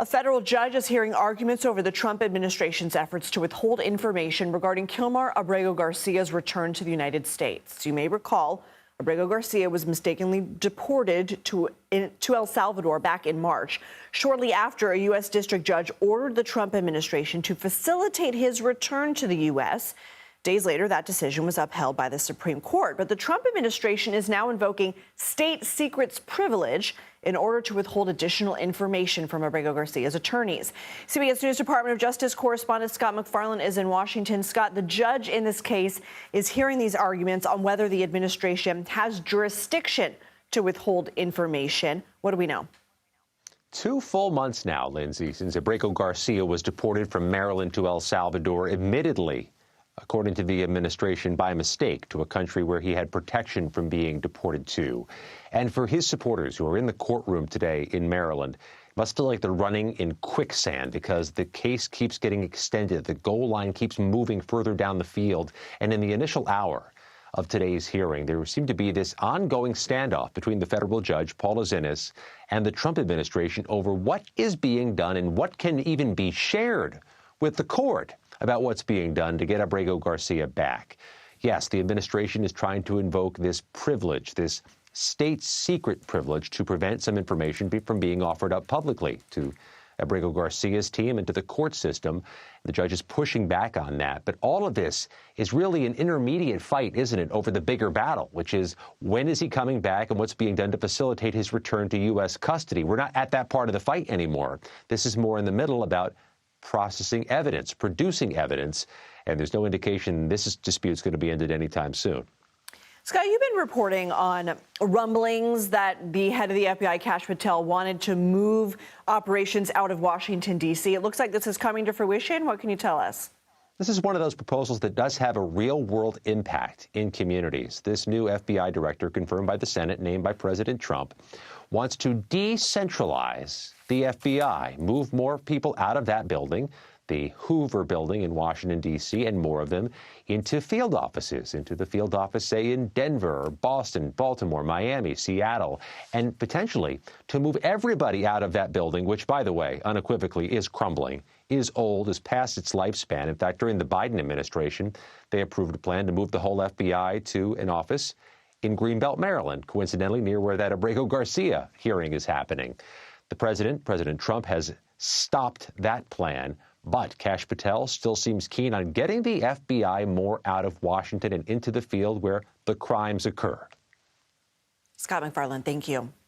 A federal judge is hearing arguments over the Trump administration's efforts to withhold information regarding Kilmar Abrego Garcia's return to the United States. You may recall, Abrego Garcia was mistakenly deported to El Salvador back in March, shortly after a U.S. district judge ordered the Trump administration to facilitate his return to the U.S. Days later, that decision was upheld by the Supreme Court. But the Trump administration is now invoking state secrets privilege in order to withhold additional information from Abrego Garcia's attorneys. CBS News Department of Justice correspondent Scott MacFarlane is in Washington. Scott, the judge in this case is hearing these arguments on whether the administration has jurisdiction to withhold information. What do we know? 2 full months now, Lindsay, since Abrego Garcia was deported from Maryland to El Salvador, admittedly, according to the administration, by mistake, to a country where he had protection from being deported to. And for his supporters who are in the courtroom today in Maryland, it must feel like they're running in quicksand because the case keeps getting extended. The goal line keeps moving further down the field. And in the initial hour of today's hearing, there seemed to be this ongoing standoff between the federal judge, Paula Zinnes, and the Trump administration over what is being done and what can even be shared with the court about what's being done to get Abrego Garcia back. Yes, the administration is trying to invoke this privilege, this state secret privilege, to prevent some information from being offered up publicly to Abrego Garcia's team and to the court system. The judge is pushing back on that. But all of this is really an intermediate fight, isn't it, over the bigger battle, which is when is he coming back and what's being done to facilitate his return to U.S. custody. We're not at that part of the fight anymore. This is more in the middle about processing evidence, producing evidence, and there's no indication this dispute is going to be ended anytime soon. Scott, you've been reporting on rumblings that the head of the FBI, Kash Patel, wanted to move operations out of Washington, D.C. It looks like this is coming to fruition. What can you tell us? This is one of those proposals that does have a real-world impact in communities. This new FBI director, confirmed by the Senate, named by President Trump, wants to decentralize the FBI, move more people out of that building, the Hoover building in Washington, D.C., and more of them into field offices, into the field office, say, in Denver, Boston, Baltimore, Miami, Seattle, and potentially to move everybody out of that building, which, by the way, unequivocally is crumbling, is old, is past its lifespan. In fact, during the Biden administration, they approved a plan to move the whole FBI to an office in Greenbelt, Maryland, coincidentally near where that Abrego Garcia hearing is happening. The President Trump, has stopped that plan, but Kash Patel still seems keen on getting the FBI more out of Washington and into the field where the crimes occur. Scott MacFarlane, thank you.